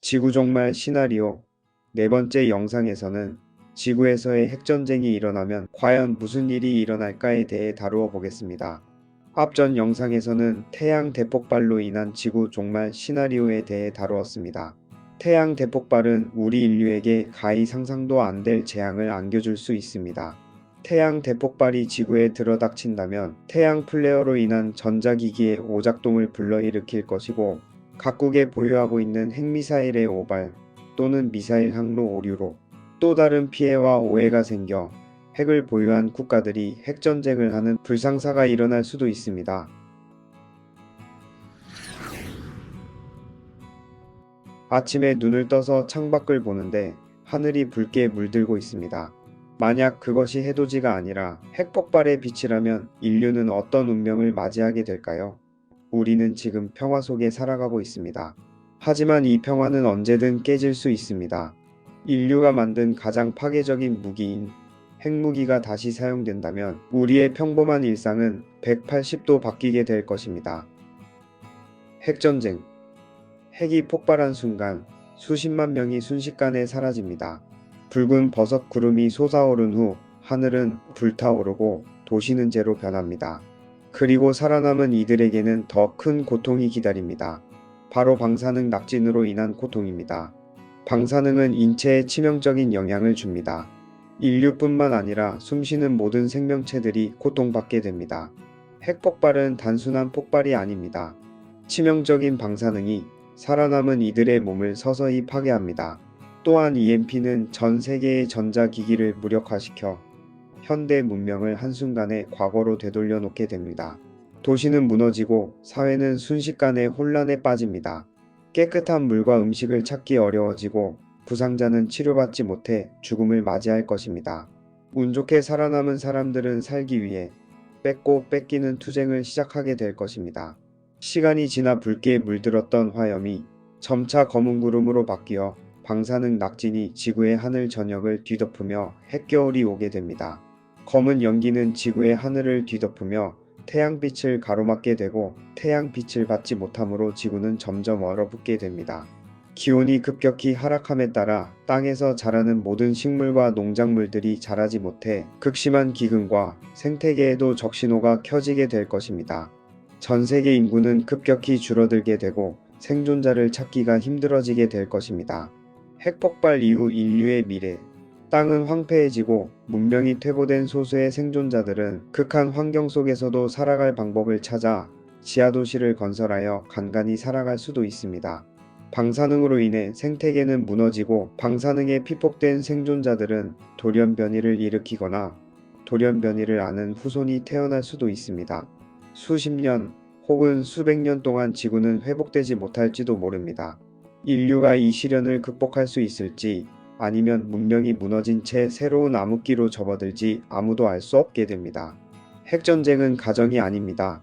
지구 종말 시나리오 네 번째 영상에서는 지구에서의 핵전쟁이 일어나면 과연 무슨 일이 일어날까에 대해 다루어 보겠습니다. 앞전 영상에서는 태양 대폭발로 인한 지구 종말 시나리오에 대해 다루었습니다. 태양 대폭발은 우리 인류에게 가히 상상도 안 될 재앙을 안겨줄 수 있습니다. 태양 대폭발이 지구에 들어닥친다면 태양 플레어로 인한 전자기기의 오작동을 불러일으킬 것이고 각국에 보유하고 있는 핵미사일의 오발 또는 미사일 항로 오류로 또 다른 피해와 오해가 생겨 핵을 보유한 국가들이 핵전쟁을 하는 불상사가 일어날 수도 있습니다. 아침에 눈을 떠서 창밖을 보는데 하늘이 붉게 물들고 있습니다. 만약 그것이 해돋이가 아니라 핵폭발의 빛이라면 인류는 어떤 운명을 맞이하게 될까요? 우리는 지금 평화 속에 살아가고 있습니다. 하지만 이 평화는 언제든 깨질 수 있습니다. 인류가 만든 가장 파괴적인 무기인 핵무기가 다시 사용된다면 우리의 평범한 일상은 180도 바뀌게 될 것입니다. 핵전쟁. 핵이 폭발한 순간 수십만 명이 순식간에 사라집니다. 붉은 버섯 구름이 솟아오른 후 하늘은 불타오르고 도시는 재로 변합니다. 그리고 살아남은 이들에게는 더 큰 고통이 기다립니다. 바로 방사능 낙진으로 인한 고통입니다. 방사능은 인체에 치명적인 영향을 줍니다. 인류뿐만 아니라 숨쉬는 모든 생명체들이 고통받게 됩니다. 핵폭발은 단순한 폭발이 아닙니다. 치명적인 방사능이 살아남은 이들의 몸을 서서히 파괴합니다. 또한 EMP는 전 세계의 전자기기를 무력화시켜 현대 문명을 한순간에 과거로 되돌려 놓게 됩니다. 도시는 무너지고 사회는 순식간에 혼란에 빠집니다. 깨끗한 물과 음식을 찾기 어려워지고 부상자는 치료받지 못해 죽음을 맞이할 것입니다. 운 좋게 살아남은 사람들은 살기 위해 뺏고 뺏기는 투쟁을 시작하게 될 것입니다. 시간이 지나 붉게 물들었던 화염이 점차 검은 구름으로 바뀌어 방사능 낙진이 지구의 하늘 전역을 뒤덮으며 핵겨울이 오게 됩니다. 검은 연기는 지구의 하늘을 뒤덮으며 태양빛을 가로막게 되고 태양빛을 받지 못함으로 지구는 점점 얼어붙게 됩니다. 기온이 급격히 하락함에 따라 땅에서 자라는 모든 식물과 농작물들이 자라지 못해 극심한 기근과 생태계에도 적신호가 켜지게 될 것입니다. 전 세계 인구는 급격히 줄어들게 되고 생존자를 찾기가 힘들어지게 될 것입니다. 핵폭발 이후 인류의 미래. 땅은 황폐해지고 문명이 퇴보된 소수의 생존자들은 극한 환경 속에서도 살아갈 방법을 찾아 지하도시를 건설하여 간간히 살아갈 수도 있습니다. 방사능으로 인해 생태계는 무너지고 방사능에 피폭된 생존자들은 돌연변이를 일으키거나 돌연변이를 아는 후손이 태어날 수도 있습니다. 수십 년 혹은 수백 년 동안 지구는 회복되지 못할지도 모릅니다. 인류가 이 시련을 극복할 수 있을지 아니면 문명이 무너진 채 새로운 암흑기로 접어들지 아무도 알 수 없게 됩니다. 핵전쟁은 가정이 아닙니다.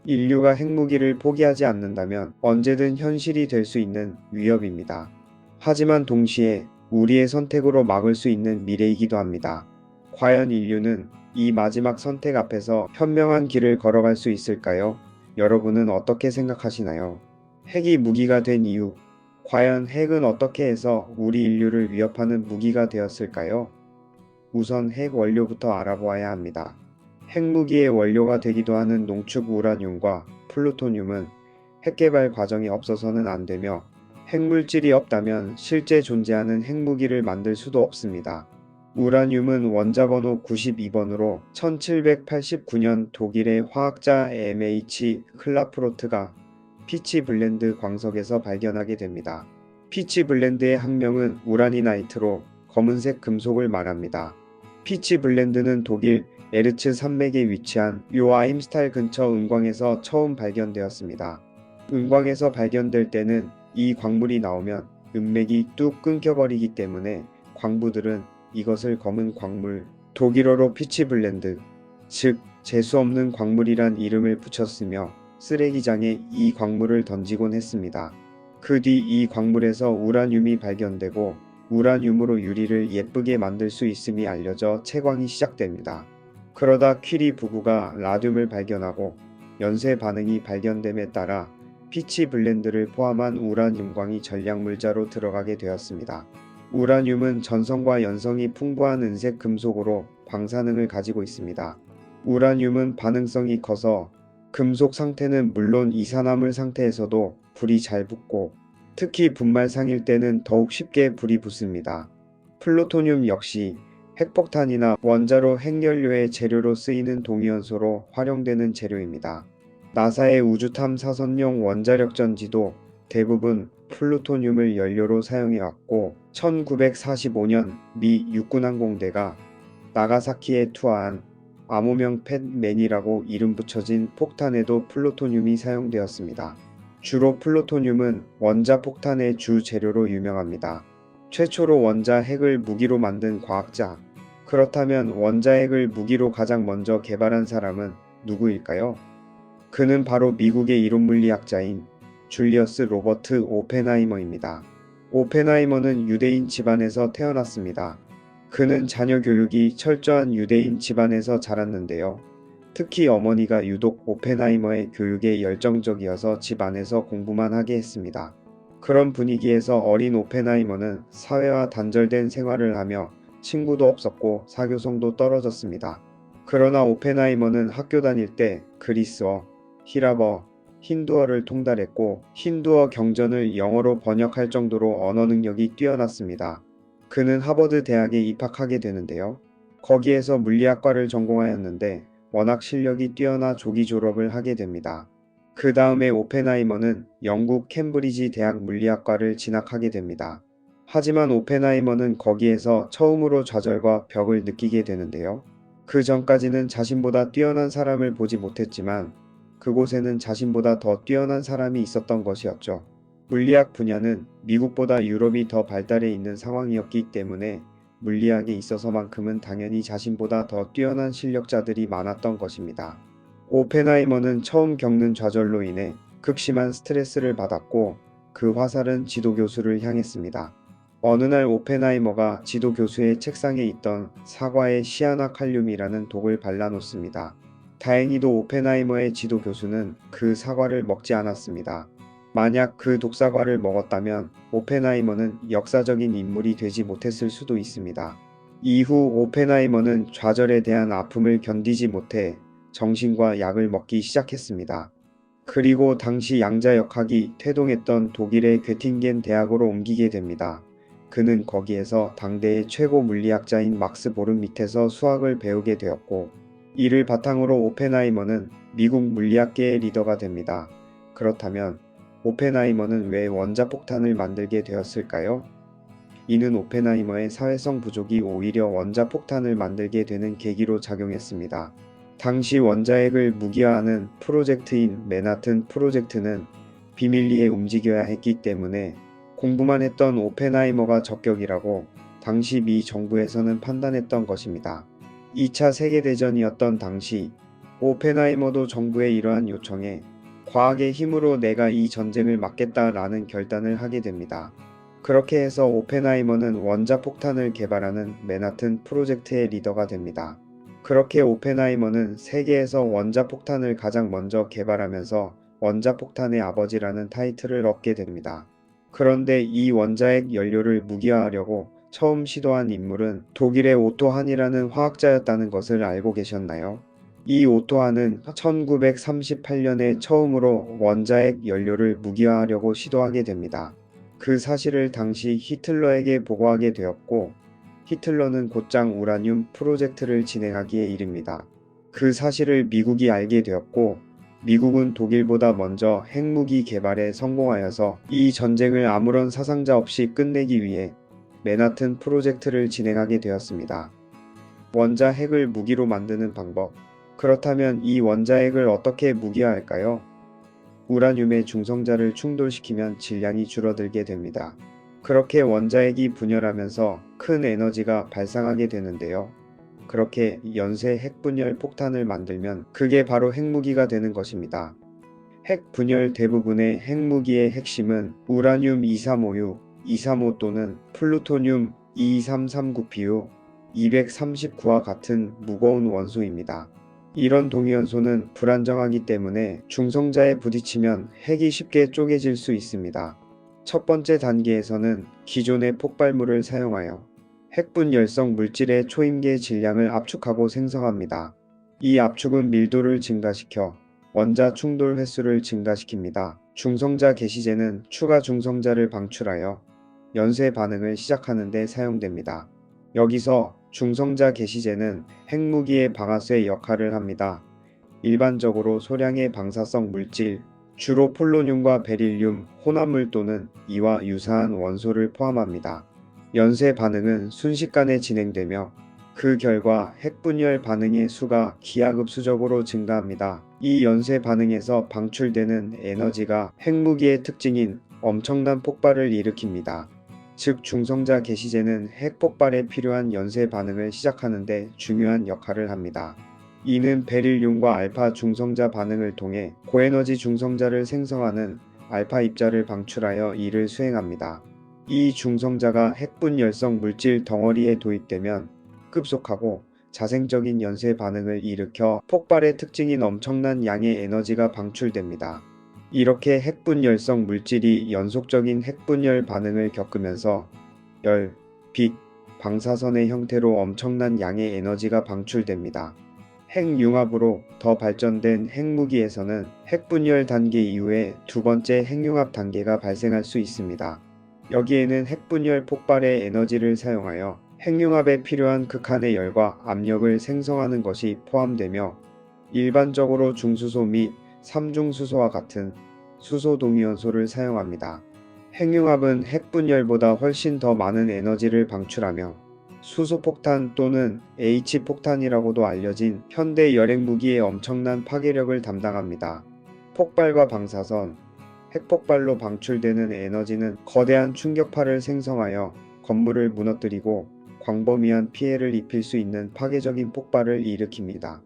인류가 핵무기를 포기하지 않는다면 언제든 현실이 될 수 있는 위협입니다. 하지만 동시에 우리의 선택으로 막을 수 있는 미래이기도 합니다. 과연 인류는 이 마지막 선택 앞에서 현명한 길을 걸어갈 수 있을까요? 여러분은 어떻게 생각하시나요? 핵이 무기가 된 이유. 과연 핵은 어떻게 해서 우리 인류를 위협하는 무기가 되었을까요? 우선 핵 원료부터 알아보아야 합니다. 핵무기의 원료가 되기도 하는 농축 우라늄과 플루토늄은 핵개발 과정이 없어서는 안 되며 핵물질이 없다면 실제 존재하는 핵무기를 만들 수도 없습니다. 우라늄은 원자번호 92번으로 1789년 독일의 화학자 MH 클라프로트가 피치블렌드 광석에서 발견하게 됩니다. 피치블렌드의 학명은 우라니나이트로 검은색 금속을 말합니다. 피치블렌드는 독일 에르츠 산맥에 위치한 요아임스탈 근처 은광에서 처음 발견되었습니다. 은광에서 발견될 때는 이 광물이 나오면 은맥이 뚝 끊겨버리기 때문에 광부들은 이것을 검은 광물, 독일어로 피치블렌드, 즉 재수없는 광물이란 이름을 붙였으며 쓰레기장에 이 광물을 던지곤 했습니다. 그 뒤 이 광물에서 우라늄이 발견되고 우라늄으로 유리를 예쁘게 만들 수 있음이 알려져 채광이 시작됩니다. 그러다 퀴리 부부가 라듐을 발견하고 연쇄 반응이 발견됨에 따라 피치 블렌드를 포함한 우라늄광이 전략물자로 들어가게 되었습니다. 우라늄은 전성과 연성이 풍부한 은색 금속으로 방사능을 가지고 있습니다. 우라늄은 반응성이 커서 금속 상태는 물론 이산화물 상태에서도 불이 잘 붙고 특히 분말 상일 때는 더욱 쉽게 불이 붙습니다. 플루토늄 역시 핵폭탄이나 원자로 핵연료의 재료로 쓰이는 동위원소로 활용되는 재료입니다. 나사의 우주탐 사선용 원자력 전지도 대부분 플루토늄을 연료로 사용해왔고 1945년 미 육군항공대가 나가사키에 투하한 암호명 팻맨이라고 이름 붙여진 폭탄에도 플루토늄이 사용되었습니다. 주로 플루토늄은 원자폭탄의 주 재료로 유명합니다. 최초로 원자핵을 무기로 만든 과학자. 그렇다면 원자핵을 무기로 가장 먼저 개발한 사람은 누구일까요? 그는 바로 미국의 이론물리학자인 줄리어스 로버트 오펜하이머입니다. 오펜하이머는 유대인 집안에서 태어났습니다. 그는 자녀 교육이 철저한 유대인 집안에서 자랐는데요. 특히 어머니가 유독 오펜하이머의 교육에 열정적이어서 집 안에서 공부만 하게 했습니다. 그런 분위기에서 어린 오펜하이머는 사회와 단절된 생활을 하며 친구도 없었고 사교성도 떨어졌습니다. 그러나 오펜하이머는 학교 다닐 때 그리스어, 히라버, 힌두어를 통달했고 힌두어 경전을 영어로 번역할 정도로 언어 능력이 뛰어났습니다. 그는 하버드 대학에 입학하게 되는데요. 거기에서 물리학과를 전공하였는데 워낙 실력이 뛰어나 조기 졸업을 하게 됩니다. 그 다음에 오펜하이머는 영국 캠브리지 대학 물리학과를 진학하게 됩니다. 하지만 오펜하이머는 거기에서 처음으로 좌절과 벽을 느끼게 되는데요. 그 전까지는 자신보다 뛰어난 사람을 보지 못했지만 그곳에는 자신보다 더 뛰어난 사람이 있었던 것이었죠. 물리학 분야는 미국보다 유럽이 더 발달해 있는 상황이었기 때문에 물리학에 있어서만큼은 당연히 자신보다 더 뛰어난 실력자들이 많았던 것입니다. 오펜하이머는 처음 겪는 좌절로 인해 극심한 스트레스를 받았고 그 화살은 지도교수를 향했습니다. 어느 날 오펜하이머가 지도교수의 책상에 있던 사과에 시아나칼륨이라는 독을 발라놓습니다. 다행히도 오펜하이머의 지도교수는 그 사과를 먹지 않았습니다. 만약 그 독사과를 먹었다면 오펜하이머는 역사적인 인물이 되지 못했을 수도 있습니다. 이후 오펜하이머는 좌절에 대한 아픔을 견디지 못해 정신과 약을 먹기 시작했습니다. 그리고 당시 양자역학이 태동했던 독일의 괴팅겐 대학으로 옮기게 됩니다. 그는 거기에서 당대의 최고 물리학자인 막스 보름 밑에서 수학을 배우게 되었고 이를 바탕으로 오펜하이머는 미국 물리학계의 리더가 됩니다. 그렇다면 오펜하이머는 왜 원자폭탄을 만들게 되었을까요? 이는 오펜하이머의 사회성 부족이 오히려 원자폭탄을 만들게 되는 계기로 작용했습니다. 당시 원자핵을 무기화하는 프로젝트인 맨하튼 프로젝트는 비밀리에 움직여야 했기 때문에 공부만 했던 오펜하이머가 적격이라고 당시 미 정부에서는 판단했던 것입니다. 2차 세계대전이었던 당시 오펜하이머도 정부의 이러한 요청에 과학의 힘으로 내가 이 전쟁을 막겠다라는 결단을 하게 됩니다. 그렇게 해서 오펜하이머는 원자폭탄을 개발하는 맨하튼 프로젝트의 리더가 됩니다. 그렇게 오펜하이머는 세계에서 원자폭탄을 가장 먼저 개발하면서 원자폭탄의 아버지라는 타이틀을 얻게 됩니다. 그런데 이 원자핵 연료를 무기화하려고 처음 시도한 인물은 독일의 오토 한이라는 화학자였다는 것을 알고 계셨나요? 이 오토 한은 1938년에 처음으로 원자핵 연료를 무기화하려고 시도하게 됩니다. 그 사실을 당시 히틀러에게 보고하게 되었고 히틀러는 곧장 우라늄 프로젝트를 진행하기에 이릅니다. 그 사실을 미국이 알게 되었고 미국은 독일보다 먼저 핵무기 개발에 성공하여서 이 전쟁을 아무런 사상자 없이 끝내기 위해 맨하튼 프로젝트를 진행하게 되었습니다. 원자핵을 무기로 만드는 방법. 그렇다면 이 원자핵을 어떻게 무기화할까요? 우라늄의 중성자를 충돌시키면 질량이 줄어들게 됩니다. 그렇게 원자핵이 분열하면서 큰 에너지가 발생하게 되는데요. 그렇게 연쇄 핵분열 폭탄을 만들면 그게 바로 핵무기가 되는 것입니다. 핵분열 대부분의 핵무기의 핵심은 우라늄 235U, 235 또는 플루토늄 22339Pu 239와 같은 무거운 원소입니다. 이런 동위원소는 불안정하기 때문에 중성자에 부딪히면 핵이 쉽게 쪼개질 수 있습니다. 첫 번째 단계에서는 기존의 폭발물을 사용하여 핵분열성 물질의 초임계 질량을 압축하고 생성합니다. 이 압축은 밀도를 증가시켜 원자 충돌 횟수를 증가시킵니다. 중성자 개시제는 추가 중성자를 방출하여 연쇄 반응을 시작하는 데 사용됩니다. 여기서 중성자 개시제는 핵무기의 방아쇠 역할을 합니다. 일반적으로 소량의 방사성 물질, 주로 폴로늄과 베릴륨, 혼합물 또는 이와 유사한 원소를 포함합니다. 연쇄 반응은 순식간에 진행되며 그 결과 핵분열 반응의 수가 기하급수적으로 증가합니다. 이 연쇄 반응에서 방출되는 에너지가 핵무기의 특징인 엄청난 폭발을 일으킵니다. 즉 중성자 개시제는 핵폭발에 필요한 연쇄 반응을 시작하는 데 중요한 역할을 합니다. 이는 베릴륨과 알파 중성자 반응을 통해 고에너지 중성자를 생성하는 알파 입자를 방출하여 이를 수행합니다. 이 중성자가 핵분열성 물질 덩어리에 도입되면 급속하고 자생적인 연쇄 반응을 일으켜 폭발의 특징인 엄청난 양의 에너지가 방출됩니다. 이렇게 핵분열성 물질이 연속적인 핵분열 반응을 겪으면서 열, 빛, 방사선의 형태로 엄청난 양의 에너지가 방출됩니다. 핵융합으로 더 발전된 핵무기에서는 핵분열 단계 이후에 두 번째 핵융합 단계가 발생할 수 있습니다. 여기에는 핵분열 폭발의 에너지를 사용하여 핵융합에 필요한 극한의 열과 압력을 생성하는 것이 포함되며 일반적으로 중수소 및 삼중수소와 같은 수소 동위원소를 사용합니다. 핵융합은 핵분열보다 훨씬 더 많은 에너지를 방출하며 수소폭탄 또는 H폭탄이라고도 알려진 현대 열핵무기의 엄청난 파괴력을 담당합니다. 폭발과 방사선, 핵폭발로 방출되는 에너지는 거대한 충격파를 생성하여 건물을 무너뜨리고 광범위한 피해를 입힐 수 있는 파괴적인 폭발을 일으킵니다.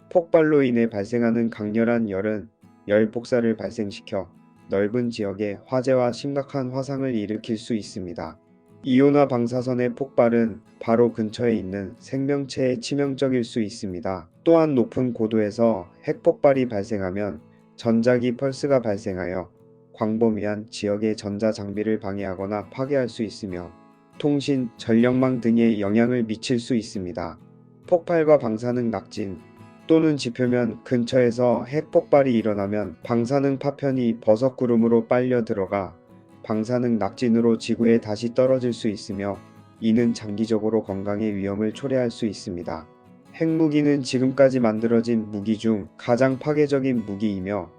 폭발로 인해 발생하는 강렬한 열은 열 복사를 발생시켜 넓은 지역에 화재와 심각한 화상을 일으킬 수 있습니다. 이온화 방사선의 폭발은 바로 근처에 있는 생명체에 치명적일 수 있습니다. 또한 높은 고도에서 핵폭발이 발생하면 전자기 펄스가 발생하여 광범위한 지역의 전자장비를 방해하거나 파괴할 수 있으며 통신, 전력망 등에 영향을 미칠 수 있습니다. 폭발과 방사능 낙진 또는 지표면 근처에서 핵폭발이 일어나면 방사능 파편이 버섯구름으로 빨려 들어가 방사능 낙진으로 지구에 다시 떨어질 수 있으며 이는 장기적으로 건강의 위험을 초래할 수 있습니다. 핵무기는 지금까지 만들어진 무기 중 가장 파괴적인 무기이며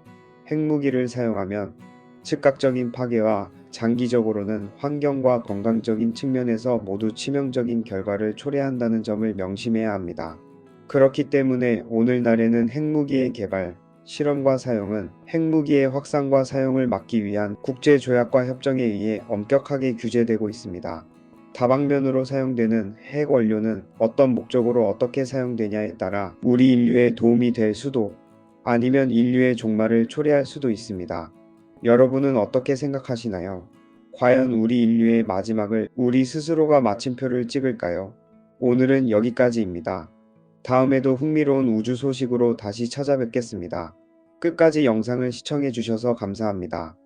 핵무기를 사용하면 즉각적인 파괴와 장기적으로는 환경과 건강적인 측면에서 모두 치명적인 결과를 초래한다는 점을 명심해야 합니다. 그렇기 때문에 오늘날에는 핵무기의 개발, 실험과 사용은 핵무기의 확산과 사용을 막기 위한 국제조약과 협정에 의해 엄격하게 규제되고 있습니다. 다방면으로 사용되는 핵 원료는 어떤 목적으로 어떻게 사용되냐에 따라 우리 인류에 도움이 될 수도 아니면 인류의 종말을 초래할 수도 있습니다. 여러분은 어떻게 생각하시나요? 과연 우리 인류의 마지막을 우리 스스로가 마침표를 찍을까요? 오늘은 여기까지입니다. 다음에도 흥미로운 우주 소식으로 다시 찾아뵙겠습니다. 끝까지 영상을 시청해 주셔서 감사합니다.